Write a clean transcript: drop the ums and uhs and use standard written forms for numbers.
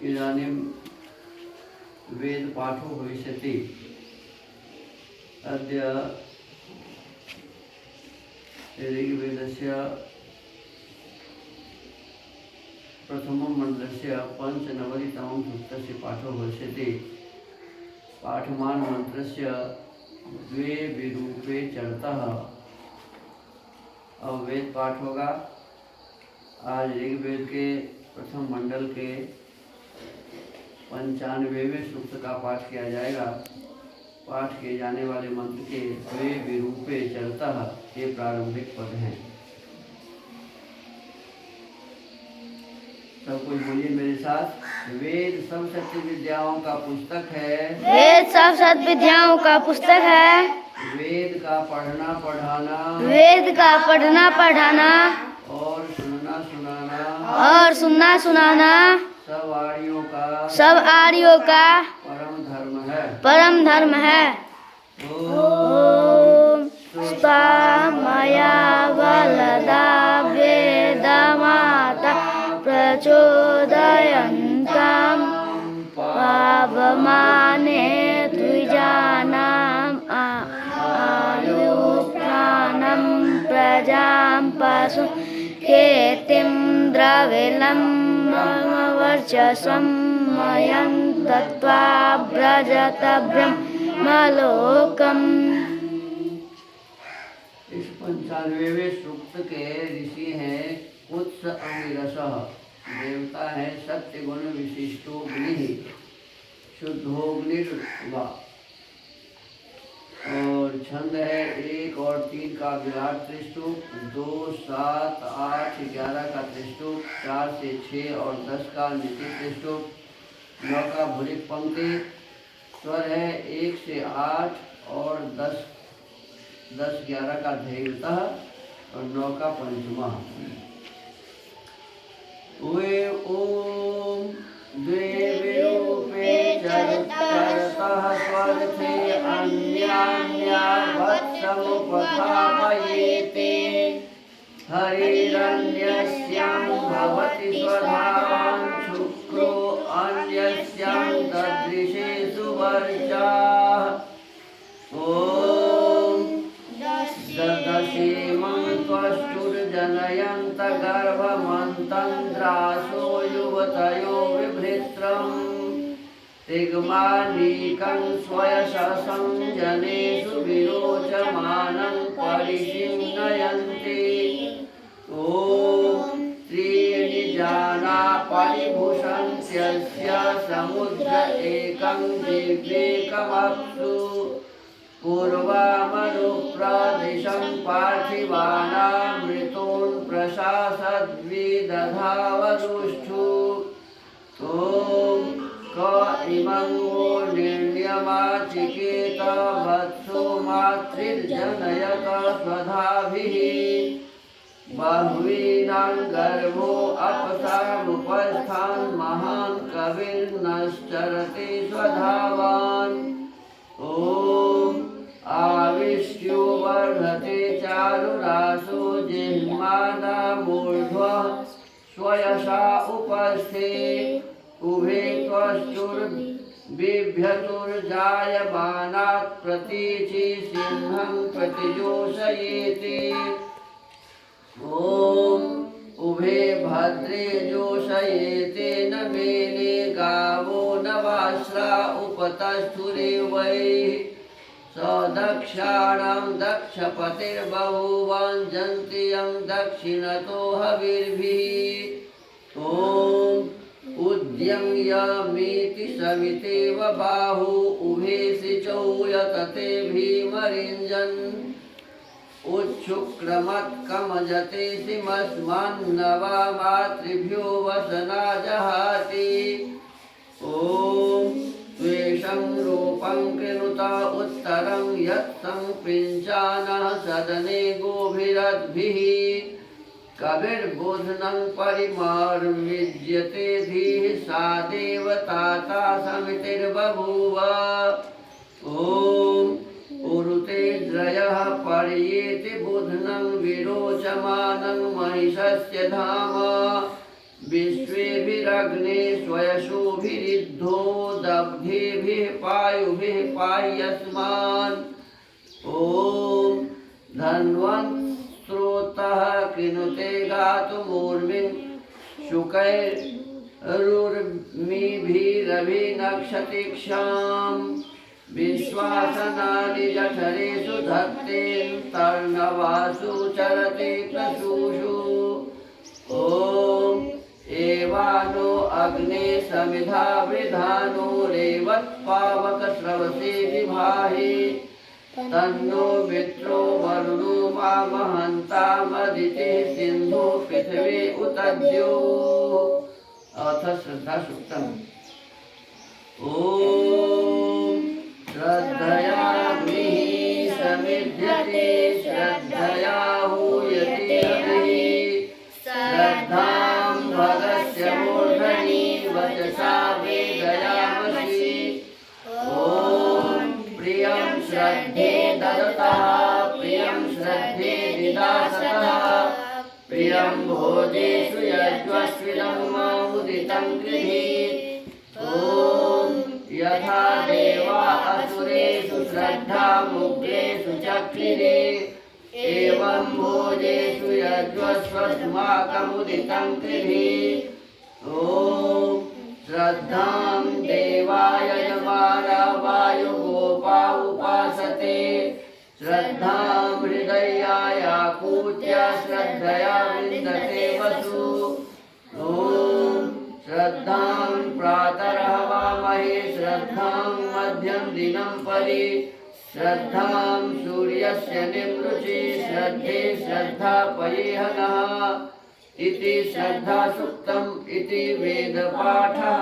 इदानीं वेदपाठो भविष्यति। अद्य ऋग्वेदस्य प्रथमं मण्डलस्य पञ्चनवतितमं सूक्तस्य पाठो भविष्यति। पाठमान मंत्रस्य द्वे विरूपे चरतः। अब वेद पाठ होगा। आज ऋग्वेद के प्रथम मंडल के 95वें सूक्त का पाठ किया जाएगा। पाठ किए जाने वाले मंत्र के द्वे विरूपे चरतः ये प्रारंभिक पद हैं। सब कोई बोलिए मेरे साथ। वेद सब सत्य विद्याओं का पुस्तक है। वेद सब सत्य विद्याओं का पुस्तक है। वेद का पढ़ना पढ़ाना, वेद का पढ़ना पढ़ाना और सुनना सुनाना, और सुनना सुनाना सब आर्यों का परम धर्म है। परम धर्म है। ओम स्वमया वलदा वेदमाता प्रचोदयन्तां पावमाने द्विजानाम् आयुप्राणं प्रजां पशुं खेतिं द्रविलं वर्चस्वं मयं दत्त्वा व्रजत ब्रह्मलोकम्। इस 95वें सूक्त के ऋषि हैं कुत्स अंगिरसः। देवता है सत्य गुण विशिष्टोग्नि शुद्धोग्निर्वा। और छंद है 1 और 3 का विराट त्रिष्टुप, 2, 7, 8, 11 का त्रिष्टुप, 4 से 6 और 10 का नीति त्रिष्टुप, 9 का भूरिक पंक्ति। स्वर है 1 से 8 और 10, 11 का धैर्यतः और 9 का पंचमा। ओम द्वे विरूपे चरतः स्वर्थे अन्यान्यावत्समुपधापयेते। हरिरन्यस्यां भवति स्वधावान् शुक्रो अन्यस्यां ददृशे सुवर्चाः। ओम ददशीमं त्वष्टुर्जनयन्त गर्भमन्तन्द्रासो युवतयो विभृत्रम्। तिग्मानीकं स्वयशसं जनेषु विरोचमानं परिशिन्नयन्ति। ॐ त्रीणि जाना परिभूषन्त्यस्य समुद्र एकं दिव्येकमप्सु। पूर्वामनुप्रदिशं पार्थिवानामृतोन् प्रशासद्विदधावनुष्ठु। ॐ क इमं वो निर्ण्यमाचिकेत वत्सो मातृर्जनयत स्वधाभिः। बह्वीनां गर्भो अपसामुपस्थान् महान् कविर्नश्चरति स्वधावान्। ॐ आविष्ट्यो वर्धते चारुरासो जिह्मानामूर्ध्वः स्वयशा उपस्थे। उभे त्वष्टुर्बिभ्यतुर्जायमानात् प्रतीचि सिंहं प्रतिजोषयेति। ॐ उभे भद्रे जोषयेते न मेने गावो नवाश्रा उपतस्थुरेवैः। सदक्षाणां दक्षपतिर्बहुवञ्जन्तियं दक्षिणतो हविर्भिः। ॐ उद्यम्यमीति सवितेव बाहु उभे सिचौ यतते भीमरिञ्जन्। उच्छुक्रमत्कमजते सिमस्मान्नवा मातृभ्यो वसना जहाति। ॐ त्वेषं रूपं कृणुत उत्तरं यत्संपिञ्चानः सदने गोभिरद्भिः। कविर्बोधनं परिमार्मिज्यते धीः सा देवताता समितिर्बभूव। ॐ उरुते द्रयः पर्येति बुध्नं विरोचमानं महिषस्य धाम। विश्वेभिरग्ने स्वयशोभिरिद्धो दग्धेभिः पायुभिः पाह्यस्मान् ॐ धन्वन्त्रोतः कृणुते गातुमूर्मिं शुकैरुर्मिभिरभिनक्षतिक्षाम् विश्वासनानि जठरेषु धत्ते तर्णवासु चरति प्रसूषु ॐ एवानो अग्ने समिधा वृधानो रेवत्पावकस्रवसे विभाहि तन्नो मित्रो वरुणो मामहन्तामदितिः सिन्धु पृथिवी उतद्यो। अथ श्रद्धा सूक्तम्। ॐ श्रद्धयाग्निः समिध्यते श्रद्धया हूयते हविः श्रद्धां भगस्य मूर्धनि वचसा वेदयामसि ॐ प्रियं श्रद्धे ददतः प्रियं श्रद्धे दिदासतः प्रियं भोजेषु यज्वस्विदं मुदितं गृहीत् ॐ यथा देवा असुरेषु श्रद्धा मुग्धेषु चक्रिरे एवं भोजेषु यज्वस्वस्माकमुदितं गृहीत् ॐ श्रद्धां देवा यजमाना वायुगोपा उपासते श्रद्धां हृदयायाकूत्य श्रद्धया विन्दते वसु ॐ श्रद्धां प्रातरहवामहे श्रद्धां मध्यं दिनं परि श्रद्धां सूर्यस्य निमृचि श्रद्धे श्रद्धा पयेह नः इति श्रद्धा सूक्तम् इति वेदपाठः।